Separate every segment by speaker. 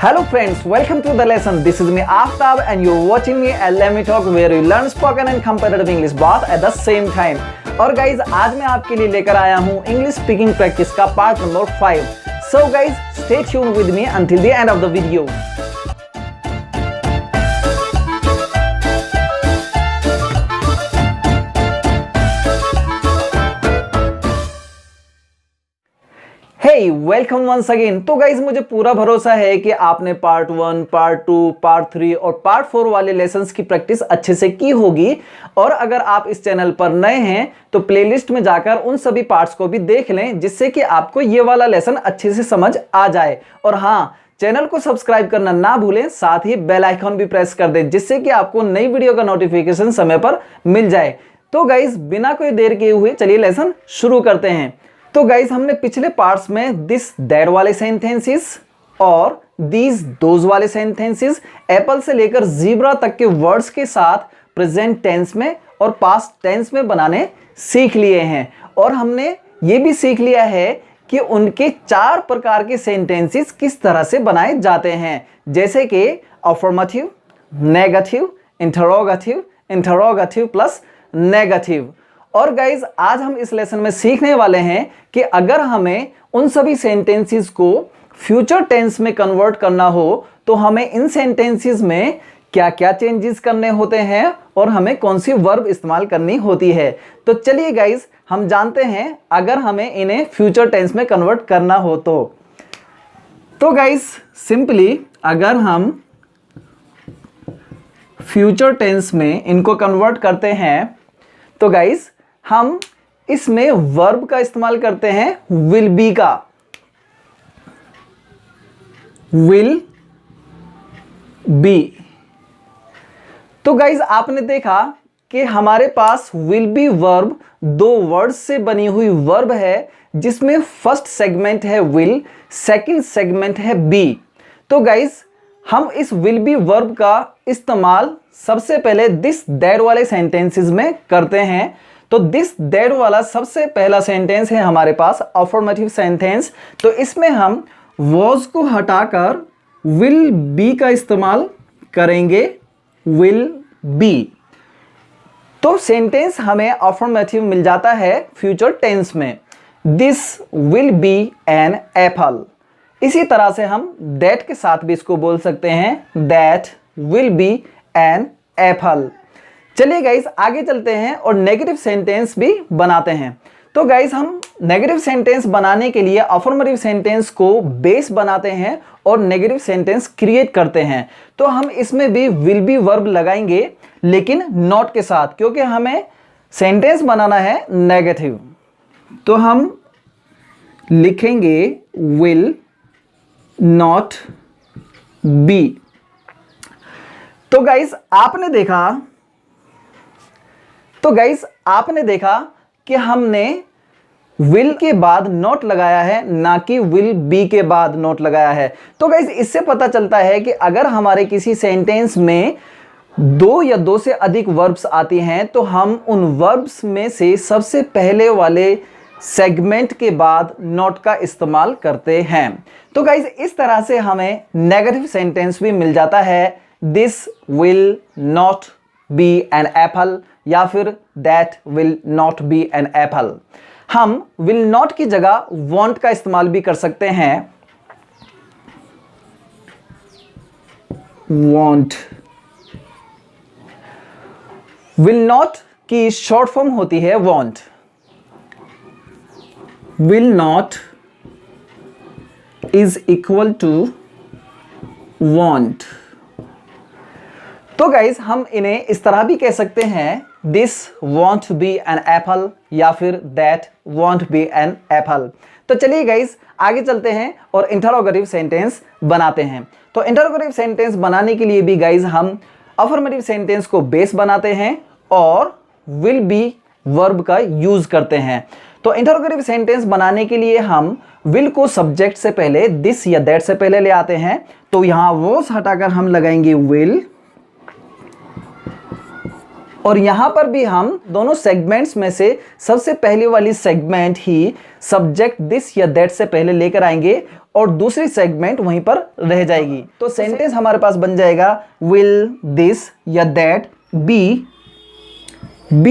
Speaker 1: Hello friends, welcome to the lesson. This is me Aftab and you're watching me at Let Me Talk where you learn spoken and competitive English both at the same time. और guys आज मैं आपके लिए लेकर आया हूँ English speaking practice का part number 5. So guys stay tuned with me until the end of the video. Hey, welcome once again. तो गाइज मुझे पूरा भरोसा है कि आपने पार्ट 1, पार्ट 2, पार्ट 3 और पार्ट 4 वाले लेसन्स की प्रैक्टिस अच्छे से की होगी। और अगर आप इस चैनल पर नए हैं तो प्लेलिस्ट में जाकर उन सभी पार्ट्स को भी देख लें जिससे कि आपको ये वाला लेसन अच्छे से समझ आ जाए। और हाँ, चैनल को सब्सक्राइब करना ना भूलें, साथ ही बेल आइकॉन भी प्रेस कर दें जिससे कि आपको नई वीडियो का नोटिफिकेशन समय पर मिल जाए। तो गाइज बिना कोई देर किए हुए चलिए लेसन शुरू करते हैं। तो गाइज हमने पिछले पार्ट्स में दिस दैट वाले सेंटेंसेस और दीज दोज वाले सेंटेंसेस एप्पल से लेकर जीब्रा तक के वर्ड्स के साथ प्रेजेंट टेंस में और पास्ट टेंस में बनाने सीख लिए हैं। और हमने ये भी सीख लिया है कि उनके 4 प्रकार के सेंटेंसेस किस तरह से बनाए जाते हैं, जैसे कि affirmative, negative, interrogative, interrogative plus negative. और गाइज आज हम इस लेसन में सीखने वाले हैं कि अगर हमें उन सभी सेंटेंसेस को फ्यूचर टेंस में कन्वर्ट करना हो तो हमें इन सेंटेंसेस में क्या क्या चेंजेस करने होते हैं और हमें कौन सी वर्ब इस्तेमाल करनी होती है। तो चलिए गाइज हम जानते हैं अगर हमें इन्हें फ्यूचर टेंस में कन्वर्ट करना हो तो गाइज सिंपली अगर हम फ्यूचर टेंस में इनको कन्वर्ट करते हैं तो गाइज हम इसमें वर्ब का इस्तेमाल करते हैं विल बी का। Will be. तो गाइज आपने देखा कि हमारे पास विल बी वर्ब 2 वर्ड्स से बनी हुई वर्ब है जिसमें फर्स्ट सेगमेंट है विल, सेकंड सेगमेंट है बी। तो गाइज हम इस विल बी वर्ब का इस्तेमाल सबसे पहले दिस दैट वाले सेंटेंसेस में करते हैं। तो दिस दैट वाला सबसे पहला सेंटेंस है हमारे पास अफर्मेटिव सेंटेंस। तो इसमें हम वॉज को हटाकर विल बी का इस्तेमाल करेंगे, विल बी। तो सेंटेंस हमें अफर्मेटिव मिल जाता है फ्यूचर टेंस में, this will be an apple. इसी तरह से हम दैट के साथ भी इसको बोल सकते हैं, that will be an apple. चलिए गाइस आगे चलते हैं और नेगेटिव सेंटेंस भी बनाते हैं। तो गाइस हम नेगेटिव सेंटेंस बनाने के लिए अफर्मेटिव सेंटेंस को बेस बनाते हैं और नेगेटिव सेंटेंस क्रिएट करते हैं। तो हम इसमें भी विल बी वर्ब लगाएंगे लेकिन नॉट के साथ, क्योंकि हमें सेंटेंस बनाना है नेगेटिव। तो हम लिखेंगे विल नॉट बी। तो गाइस आपने देखा कि हमने विल के बाद नॉट लगाया है, ना कि विल बी के बाद नॉट लगाया है। तो गाइस इससे पता चलता है कि अगर हमारे किसी सेंटेंस में 2 या 2 से अधिक वर्ब्स आती हैं तो हम उन वर्ब्स में से सबसे पहले वाले सेगमेंट के बाद नॉट का इस्तेमाल करते हैं। तो गाइस इस तरह से हमें नेगेटिव सेंटेंस भी मिल जाता है, this will not be an apple या फिर that will not be an apple. हम विल नॉट की जगह वॉन्ट का इस्तेमाल भी कर सकते हैं, वॉन्ट। विल नॉट की शॉर्ट फॉर्म होती है won't. Will not is equal to won't. तो गाइज हम इन्हें इस तरह भी कह सकते हैं, this won't be an apple या फिर that won't be an apple. तो चलिए गाइज आगे चलते हैं और इंटरोगेटिव सेंटेंस बनाते हैं। तो इंटरोगेटिव सेंटेंस बनाने के लिए भी गाइज हम अफर्मेटिव सेंटेंस को बेस बनाते हैं और विल बी वर्ब का यूज करते हैं। तो इंटरोगेटिव सेंटेंस बनाने के लिए हम विल को सब्जेक्ट से पहले दिस या दैट से पहले ले आते हैं। तो यहां वॉज हटाकर हम लगाएंगे विल और यहां पर भी हम दोनों सेगमेंट्स में से सबसे पहले वाली सेगमेंट ही सब्जेक्ट दिस या दैट से पहले लेकर आएंगे और दूसरी सेगमेंट वहीं पर रह जाएगी। तो सेंटेंस हमारे पास बन जाएगा विल दिस या दैट बी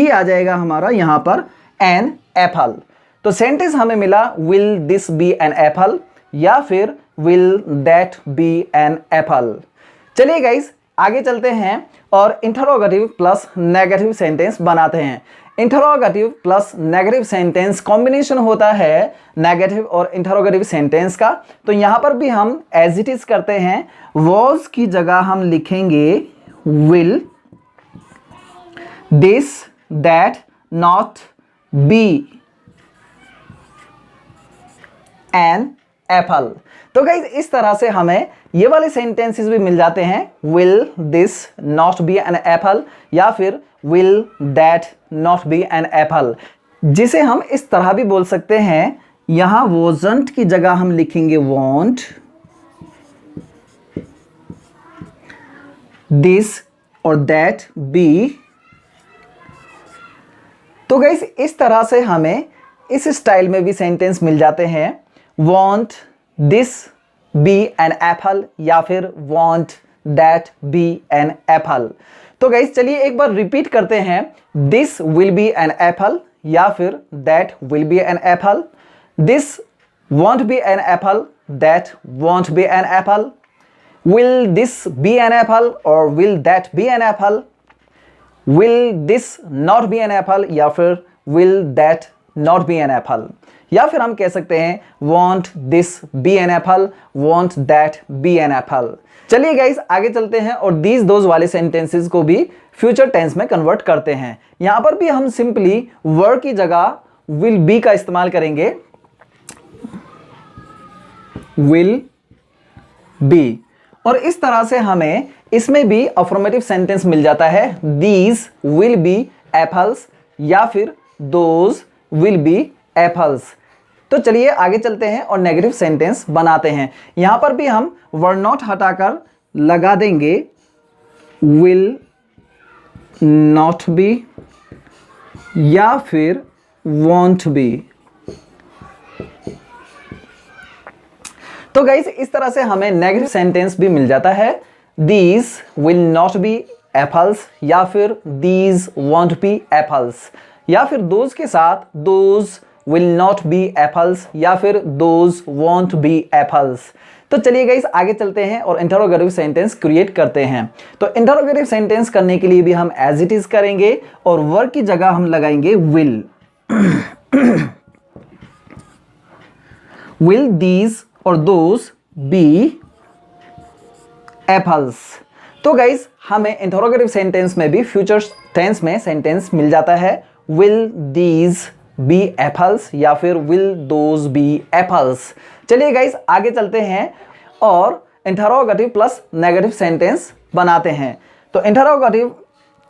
Speaker 1: आ जाएगा हमारा यहां पर एन एप्पल। तो सेंटेंस हमें मिला will this be an apple या फिर will that be an apple. चलिए गाइस आगे चलते हैं और इंटरोगेटिव प्लस नेगेटिव सेंटेंस बनाते हैं। Interrogative plus negative sentence combination होता है नेगेटिव और इंटरोगेटिव सेंटेंस का। तो यहां पर भी हम एज इट इज करते हैं, वॉज की जगह हम लिखेंगे will this that not be an apple. तो गाइस इस तरह से हमें ये वाले सेंटेंसेस भी मिल जाते हैं, will this not be an apple या फिर will that not be an apple, जिसे हम इस तरह भी बोल सकते हैं, यहां वोजंट की जगह हम लिखेंगे वॉन्ट दिस और दैट बी। तो गाइस इस तरह से हमें इस स्टाइल में भी सेंटेंस मिल जाते हैं, won't this be an apple या फिर won't that be an apple. तो गाइस चलिए एक बार रिपीट करते हैं, this will be an apple या फिर that will be an apple, this won't be an apple, that won't be an apple, will this be an apple और will that be an apple, will this not be an apple या फिर will that not be an apple, या फिर हम कह सकते हैं won't this be an apple, won't that be an apple. चलिए गाइस आगे चलते हैं और दीज दोज वाले सेंटेंसेस को भी फ्यूचर टेंस में कन्वर्ट करते हैं। यहां पर भी हम सिंपली वर की जगह विल बी का इस्तेमाल करेंगे, विल बी, और इस तरह से हमें इसमें भी अफर्मेटिव सेंटेंस मिल जाता है, दीज विल बी एप्पल्स या फिर दोज विल बी एप्पल्स। तो चलिए आगे चलते हैं और नेगेटिव सेंटेंस बनाते हैं। यहां पर भी हम वर्ड नॉट हटाकर लगा देंगे विल नॉट बी या फिर वॉन्ट बी। तो गाइस इस तरह से हमें नेगेटिव सेंटेंस भी मिल जाता है, these will not B apples या फिर दीज वॉन्ट बी एप्पल्स, या फिर दोज के साथ those will not be apples या फिर those won't be apples। तो चलिए गाइस आगे चलते हैं और इंटरोगेटिव सेंटेंस क्रिएट करते हैं। तो इंटरोगेटिव सेंटेंस करने के लिए भी हम एज इट इज करेंगे और वर्ब की जगह हम लगाएंगे will। will these और those be apples। तो गाइस हमें इंटरोगेटिव सेंटेंस में भी फ्यूचर टेंस में सेंटेंस मिल जाता है, will these बी एप्पल्स या फिर विल दोज बी एप्पल्स। चलिए गाइस आगे चलते हैं और इंटरोगेटिव प्लस नेगेटिव सेंटेंस बनाते हैं। तो इंटरोगेटिव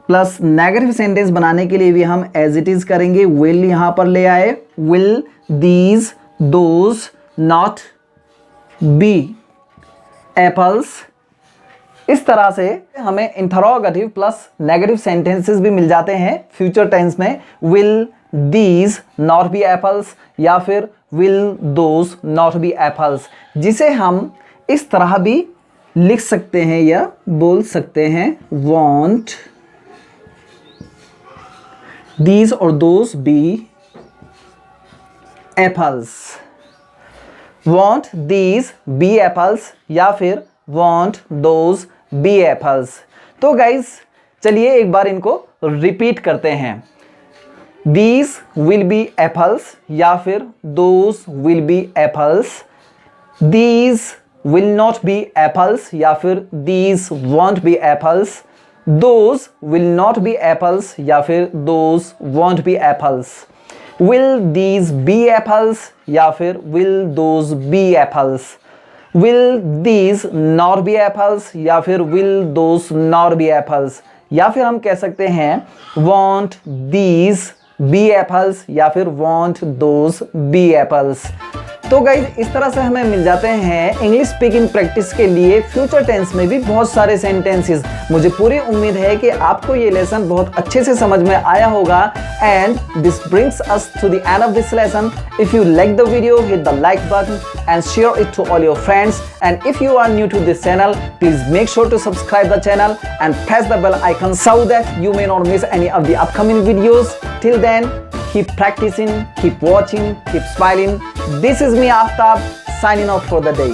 Speaker 1: प्लस नेगेटिव सेंटेंस बनाने के लिए भी हम एज इट इज करेंगे, विल यहां पर ले आए, will these those not be apples. इस तरह से हमें इंटरोगेटिव प्लस नेगेटिव सेंटेंसेस भी मिल जाते हैं फ्यूचर टेंस में, will these not be apples या फिर will those not be apples, जिसे हम इस तरह भी लिख सकते हैं या बोल सकते हैं, won't these और those be apples, won't these be apples या फिर won't those be apples। तो गाइज चलिए एक बार इनको रिपीट करते हैं, these will be apples या फिर those will be apples, these will not be apples या फिर these won't be apples, those will not be apples या फिर those won't be apples, will these be apples या फिर will those be apples, will these not be apples या फिर will those not be apples, या फिर हम कह सकते हैं won't these be apples या फिर won't those be apples। तो गाइज इस तरह से हमें मिल जाते हैं इंग्लिश स्पीकिंग प्रैक्टिस के लिए फ्यूचर टेंस में भी बहुत सारे सेंटेंसेस। मुझे पूरी उम्मीद है कि आपको ये लेसन बहुत अच्छे से समझ में आया होगा। And this brings us to the end of this lesson. If you like the video, hit the like button and share it to all your friends. And if you are new to this channel, please make sure to subscribe the channel and press the bell icon so that you may not miss any of the upcoming videos. Till then, keep practicing, keep watching, keep smiling. This is me, Aftab, signing off for the day.